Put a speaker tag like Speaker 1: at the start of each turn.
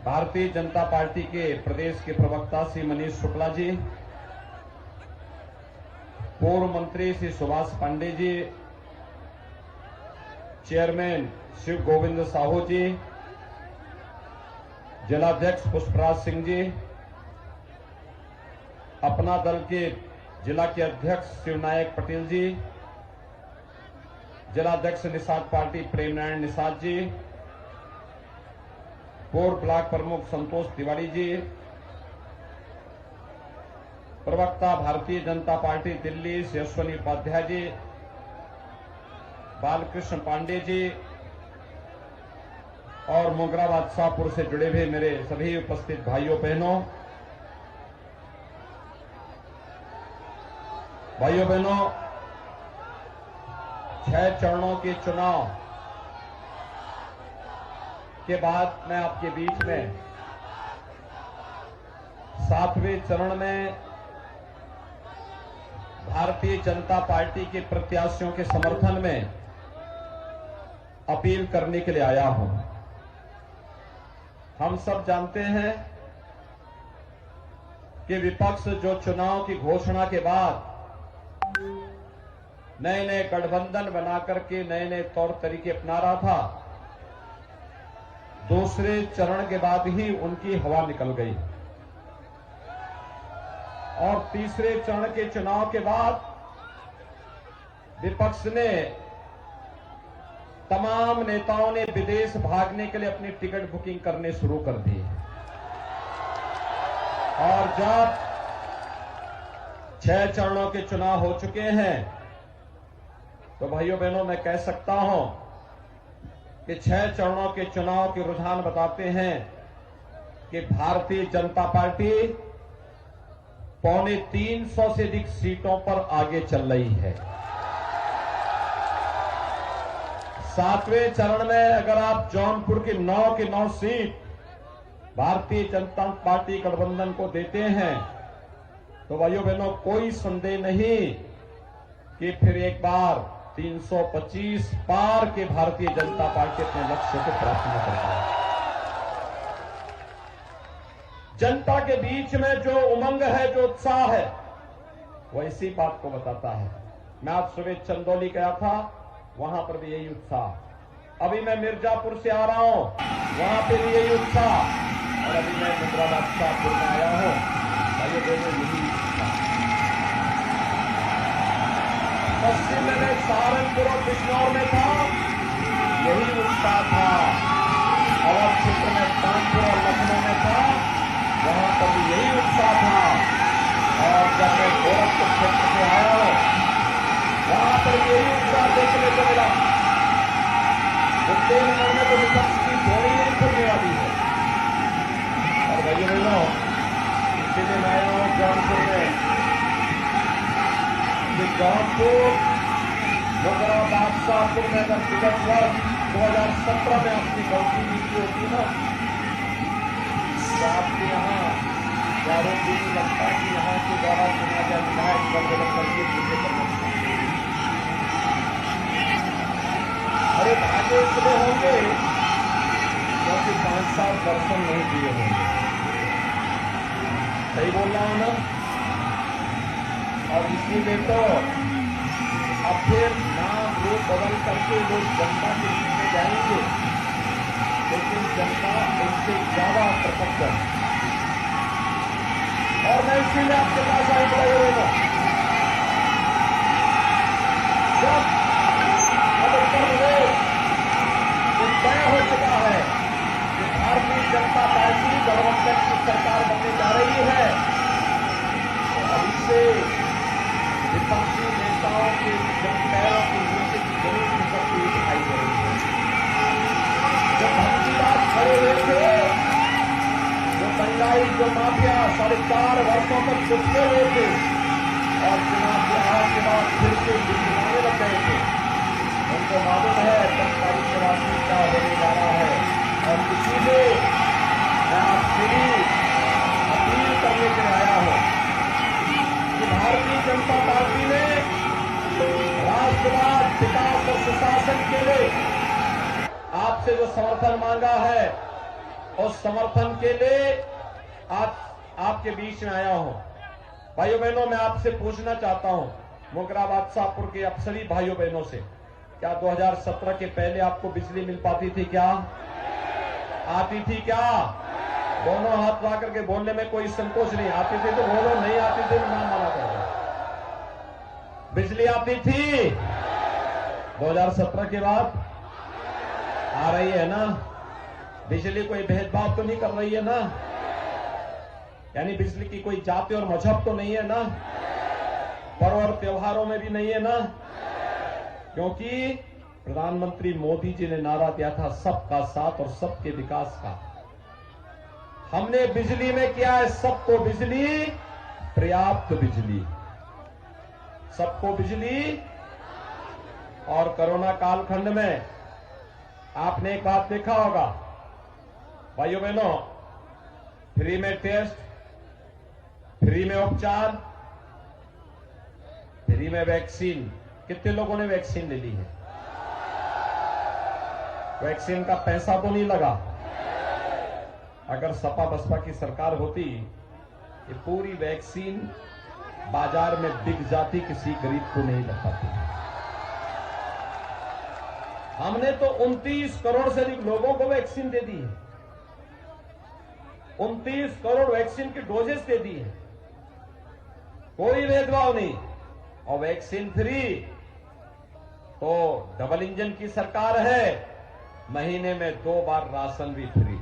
Speaker 1: Bharatiya Janata party के प्रदेश के प्रवक्ता श्री मनीष शुक्ला जी, पूर्व मंत्री श्री सुभाष पांडे जी, चेयरमैन शिव गोविंद साहू जी, जिलाध्यक्ष पुष्पराज सिंह जी, अपना दल के जिला के अध्यक्ष शिवनायक पटेल जी, जिलाध्यक्ष निषाद पार्टी प्रेम नारायण निषाद जी, पूर्व ब्लॉक प्रमुख संतोष तिवारी जी, प्रवक्ता भारतीय जनता पार्टी दिल्ली यशस्वी उपाध्याय जी, बालकृष्ण पांडे जी और मोगरा बादशाहपुर से जुड़े हुए मेरे सभी उपस्थित भाइयों बहनों, भाइयों 6 चरणों के चुनाव के बाद मैं आपके बीच में 7वें चरण में भारतीय जनता पार्टी के प्रत्याशियों के समर्थन में अपील करने के लिए आया हूं। हम सब जानते हैं कि विपक्ष जो चुनाव की घोषणा के बाद नए नए गठबंधन बनाकर के नए नए तौर तरीके अपना रहा था, दूसरे चरण के बाद ही उनकी हवा निकल गई और तीसरे चरण के चुनाव के बाद विपक्ष ने तमाम नेताओं ने विदेश भागने के लिए अपनी टिकट बुकिंग करने शुरू कर दी और जब 6 चरणों के चुनाव हो चुके हैं तो भाइयों बहनों मैं कह सकता हूं कि 6 चरणों के चुनाव के रुझान बताते हैं कि भारतीय जनता पार्टी 350 से अधिक सीटों पर आगे चल रही है। 7वें चरण में अगर आप जौनपुर की 9 सीट भारतीय जनता पार्टी गठबंधन को देते हैं तो भाइयों बहनों कोई संदेह नहीं कि फिर एक बार 325 पार के भारतीय जनता पार्टी अपने लक्ष्य को प्राप्त न कर पाए। जनता के बीच में जो उमंग है, जो उत्साह है, वो इसी बात को बताता है। मैं आज सुबह चंदौली गया था, वहां पर भी यही उत्साह। अभी मैं मिर्जापुर से आ रहा हूं, वहां पे भी यही उत्साह और अभी मैं मोगरा बादशाहपुर में आया हूं, भाइयों बहनों यही उत्साह। पश्चिम में सहारनपुर और बिजनौर में था, यही उत्साह था। अवध क्षेत्र में कानपुर और लखनऊ में था, वहां पर भी यही उत्साह था। और जब मैं गोरखपुर क्षेत्र से आया हूं, वहां पर यही उत्साह देखने को मिला। बुंदेलखंड में तो विपक्ष की गोली नहीं खुलने वाली है। और भाइयों बहनों इसीलिए मैं आया हूं जौनपुर में, जौनपुर मोगरा बादशाहपुर में अगर विगत वर्ष 2017 में आपकी गलती नीति होती ना तो आपके यहाँ चारों दिन लगता कि यहाँ के द्वारा चुना गया विधायक बदल करके पूरे करना। अरे भागे इसलिए होंगे क्योंकि 5 साल दर्शन नहीं दिए होंगे। सही बोल रहा हूं ना? और इसीलिए तो अब फिर नाम रूप बदल करके लोग जनता के बीच में जाएंगे, लेकिन जनता उनसे ज्यादा प्रकट है। और मैं इसीलिए आपके पास आई बड़ा जब अब उत्तर प्रदेश तय हो चुका है कि भारतीय जनता पार्टी गठबंधन की सरकार बनने जा रही है, तो अब इससे विपक्षी नेताओं के पैरों के नीचे की जमीन खिसकती हुई दिखाई दे रही है। जब भंगीराज खड़े हुए थे, जो दंगाई, जो माफिया 4.5 वर्षों तक छुपते हुए थे और चुनाव के हार के बाद फिर से गिनगिनाने लग गए थे, उनको मालूम है 10 तारीख के बाद क्या होने जा रहा है। और इसीलिए मैं आपसे भी अपील करने के लिए आया हूं कि भारतीय जनता पार्टी ने राष्ट्रवाद, विकास और सुशासन के लिए आपसे जो समर्थन मांगा है उस समर्थन के लिए आज आपके बीच में आया हूं। भाइयों बहनों, मैं आपसे पूछना चाहता हूं, मुकराबाद शाहपुर के अफसरी भाइयों बहनों से, क्या 2017 के पहले आपको बिजली मिल पाती थी? क्या आती थी? क्या? दोनों हाथ ला करके बोलने में कोई संकोच नहीं। आती थी तो बोलो, नहीं आती थी तो ना मना करो। बिजली आती थी 2017 के बाद? आ रही है ना? बिजली कोई भेदभाव तो नहीं कर रही है ना? यानी बिजली की कोई जाति और मजहब तो नहीं है ना? पर्व और त्योहारों में भी नहीं है ना? क्योंकि प्रधानमंत्री मोदी जी ने नारा दिया था सबका साथ और सबके विकास का। हमने बिजली में किया है सबको बिजली, पर्याप्त बिजली, सबको बिजली। और कोरोना कालखंड में आपने एक बात देखा होगा भाइयों बहनों, फ्री में टेस्ट, फ्री में उपचार, फ्री में वैक्सीन। कितने लोगों ने वैक्सीन ले ली है? वैक्सीन का पैसा तो नहीं लगा। अगर सपा बसपा की सरकार होती, ये पूरी वैक्सीन बाजार में बिक जाती, किसी गरीब को नहीं लग पाती। हमने तो 29 करोड़ से अधिक लोगों को वैक्सीन दे दी है। 29 करोड़ वैक्सीन की डोजेस दे दी है, कोई भेदभाव नहीं। और वैक्सीन फ्री, तो डबल इंजन की सरकार है, महीने में 2 बार राशन भी फ्री।